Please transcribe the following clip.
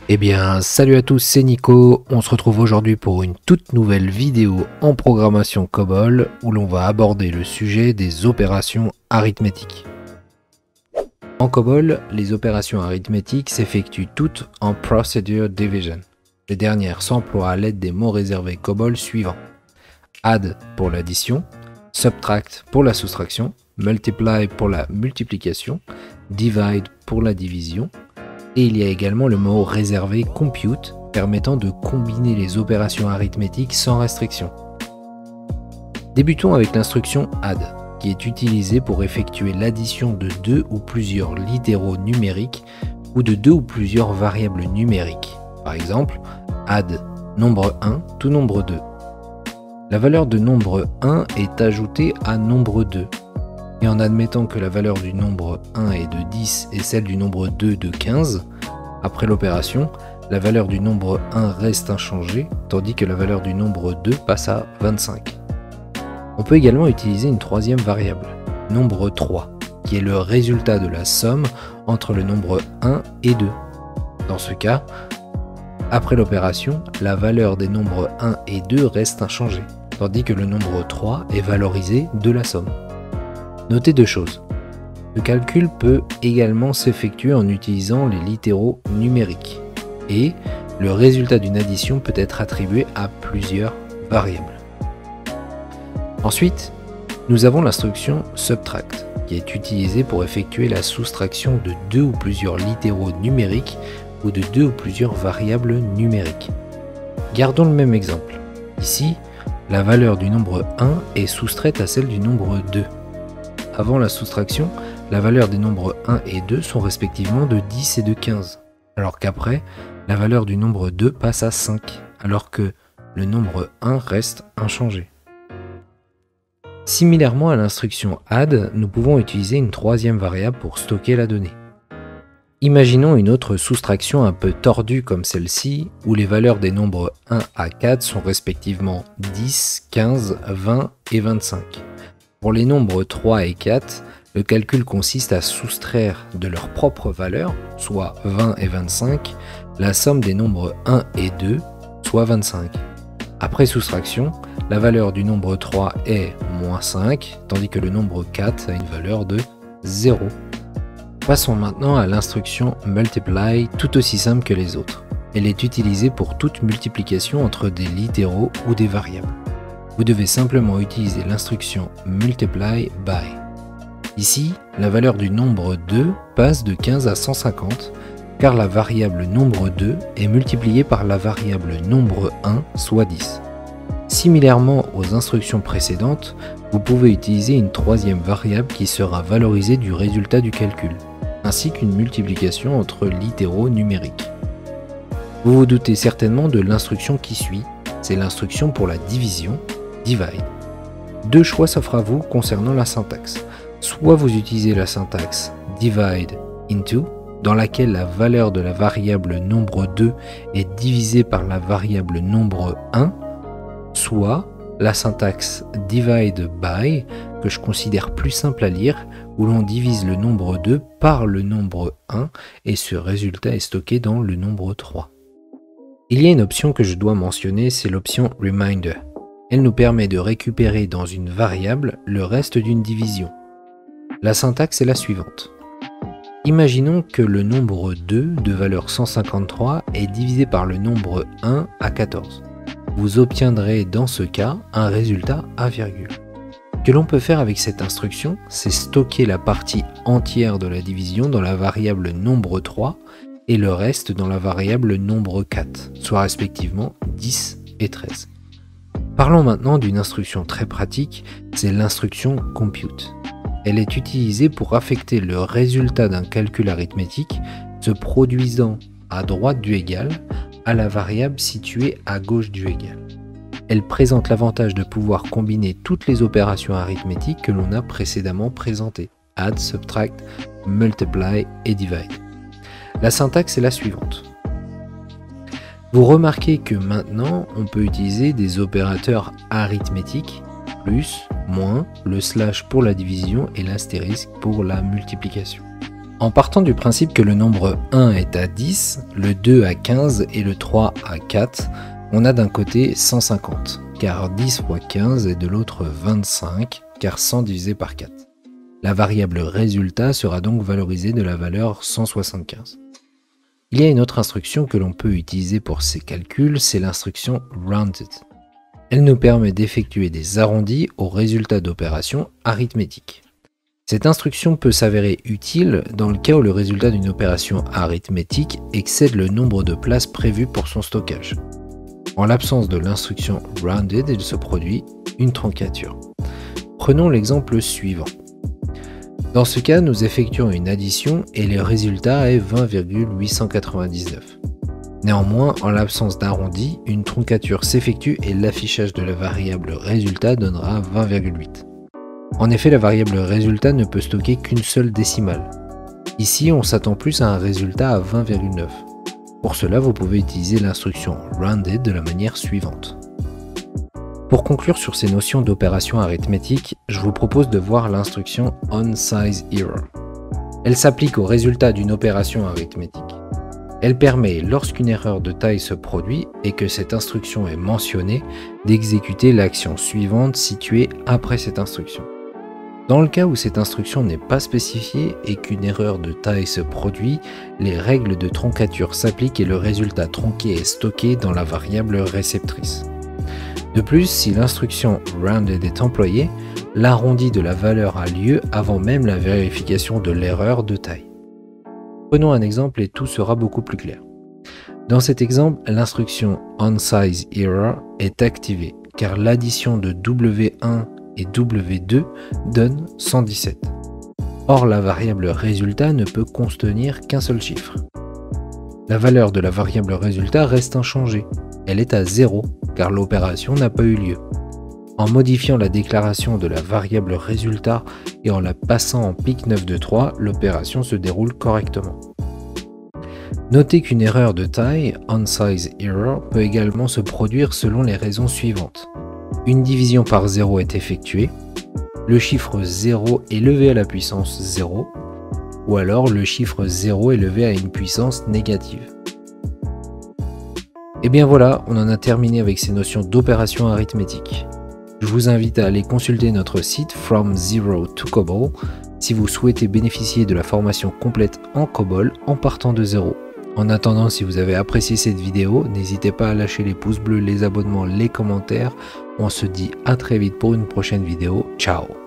Eh bien, salut à tous, c'est Nico. On se retrouve aujourd'hui pour une toute nouvelle vidéo en programmation COBOL où l'on va aborder le sujet des opérations arithmétiques. En COBOL, les opérations arithmétiques s'effectuent toutes en Procedure Division. Les dernières s'emploient à l'aide des mots réservés COBOL suivants: add pour l'addition, subtract pour la soustraction, multiply pour la multiplication, divide pour la division, et il y a également le mot réservé compute permettant de combiner les opérations arithmétiques sans restriction. Débutons avec l'instruction add, qui est utilisée pour effectuer l'addition de deux ou plusieurs littéraux numériques ou de deux ou plusieurs variables numériques. Par exemple, add nombre 1 to nombre 2. La valeur de nombre 1 est ajoutée à nombre 2. Et en admettant que la valeur du nombre 1 est de 10 et celle du nombre 2 de 15, après l'opération, la valeur du nombre 1 reste inchangée, tandis que la valeur du nombre 2 passe à 25. On peut également utiliser une troisième variable, nombre 3, qui est le résultat de la somme entre le nombre 1 et 2. Dans ce cas, après l'opération, la valeur des nombres 1 et 2 reste inchangée, tandis que le nombre 3 est valorisé de la somme. Notez deux choses. Le calcul peut également s'effectuer en utilisant les littéraux numériques et le résultat d'une addition peut être attribué à plusieurs variables. Ensuite, nous avons l'instruction subtract qui est utilisée pour effectuer la soustraction de deux ou plusieurs littéraux numériques ou de deux ou plusieurs variables numériques. Gardons le même exemple. Ici, la valeur du nombre 1 est soustraite à celle du nombre 2. Avant la soustraction, la valeur des nombres 1 et 2 sont respectivement de 10 et de 15, alors qu'après, la valeur du nombre 2 passe à 5, alors que le nombre 1 reste inchangé. Similairement à l'instruction add, nous pouvons utiliser une troisième variable pour stocker la donnée. Imaginons une autre soustraction un peu tordue comme celle-ci, où les valeurs des nombres 1 à 4 sont respectivement 10, 15, 20 et 25. Pour les nombres 3 et 4, le calcul consiste à soustraire de leur propre valeur, soit 20 et 25, la somme des nombres 1 et 2, soit 25. Après soustraction, la valeur du nombre 3 est moins 5, tandis que le nombre 4 a une valeur de 0. Passons maintenant à l'instruction multiply, tout aussi simple que les autres. Elle est utilisée pour toute multiplication entre des littéraux ou des variables. Vous devez simplement utiliser l'instruction multiply by. Ici, la valeur du nombre 2 passe de 15 à 150 car la variable nombre 2 est multipliée par la variable nombre 1, soit 10. Similairement aux instructions précédentes, vous pouvez utiliser une troisième variable qui sera valorisée du résultat du calcul, ainsi qu'une multiplication entre littéraux numériques. Vous vous doutez certainement de l'instruction qui suit, c'est l'instruction pour la division, divide. Deux choix s'offrent à vous concernant la syntaxe. Soit vous utilisez la syntaxe divide into, dans laquelle la valeur de la variable nombre 2 est divisée par la variable nombre 1, soit la syntaxe divide by, que je considère plus simple à lire, où l'on divise le nombre 2 par le nombre 1 et ce résultat est stocké dans le nombre 3. Il y a une option que je dois mentionner, c'est l'option reminder. Elle nous permet de récupérer dans une variable le reste d'une division. La syntaxe est la suivante. Imaginons que le nombre 2 de valeur 153 est divisé par le nombre 1 à 14. Vous obtiendrez dans ce cas un résultat à virgule. Ce que l'on peut faire avec cette instruction, c'est stocker la partie entière de la division dans la variable nombre 3 et le reste dans la variable nombre 4, soit respectivement 10 et 13. Parlons maintenant d'une instruction très pratique, c'est l'instruction compute. Elle est utilisée pour affecter le résultat d'un calcul arithmétique se produisant à droite du égal à la variable située à gauche du égal. Elle présente l'avantage de pouvoir combiner toutes les opérations arithmétiques que l'on a précédemment présentées, add, subtract, multiply et divide. La syntaxe est la suivante. Vous remarquez que maintenant, on peut utiliser des opérateurs arithmétiques plus, moins, le slash pour la division et l'astérisque pour la multiplication. En partant du principe que le nombre 1 est à 10, le 2 à 15 et le 3 à 4, on a d'un côté 150, car 10 fois 15 et de l'autre 25, car 100 divisé par 4. La variable résultat sera donc valorisée de la valeur 175. Il y a une autre instruction que l'on peut utiliser pour ces calculs, c'est l'instruction rounded. Elle nous permet d'effectuer des arrondis aux résultats d'opérations arithmétiques. Cette instruction peut s'avérer utile dans le cas où le résultat d'une opération arithmétique excède le nombre de places prévues pour son stockage. En l'absence de l'instruction rounded, il se produit une troncature. Prenons l'exemple suivant. Dans ce cas, nous effectuons une addition et le résultat est 20,899. Néanmoins, en l'absence d'arrondi, une troncature s'effectue et l'affichage de la variable résultat donnera 20,8. En effet, la variable résultat ne peut stocker qu'une seule décimale. Ici, on s'attend plus à un résultat à 20,9. Pour cela, vous pouvez utiliser l'instruction rounded de la manière suivante. Pour conclure sur ces notions d'opération arithmétique, je vous propose de voir l'instruction onSizeError. Elle s'applique au résultat d'une opération arithmétique. Elle permet, lorsqu'une erreur de taille se produit et que cette instruction est mentionnée, d'exécuter l'action suivante située après cette instruction. Dans le cas où cette instruction n'est pas spécifiée et qu'une erreur de taille se produit, les règles de troncature s'appliquent et le résultat tronqué est stocké dans la variable réceptrice. De plus, si l'instruction rounded est employée, l'arrondi de la valeur a lieu avant même la vérification de l'erreur de taille. Prenons un exemple et tout sera beaucoup plus clair. Dans cet exemple, l'instruction onSizeError est activée car l'addition de W1 et W2 donne 117. Or, la variable résultat ne peut contenir qu'un seul chiffre. La valeur de la variable résultat reste inchangée. Elle est à 0 car l'opération n'a pas eu lieu. En modifiant la déclaration de la variable résultat et en la passant en pic 9 de 3, l'opération se déroule correctement. Notez qu'une erreur de taille, onSizeError, peut également se produire selon les raisons suivantes. Une division par 0 est effectuée, le chiffre 0 est levé à la puissance 0, ou alors le chiffre 0 est levé à une puissance négative. Et bien voilà, on en a terminé avec ces notions d'opération arithmétique. Je vous invite à aller consulter notre site From Zero to COBOL si vous souhaitez bénéficier de la formation complète en COBOL en partant de zéro. En attendant, si vous avez apprécié cette vidéo, n'hésitez pas à lâcher les pouces bleus, les abonnements, les commentaires. On se dit à très vite pour une prochaine vidéo. Ciao!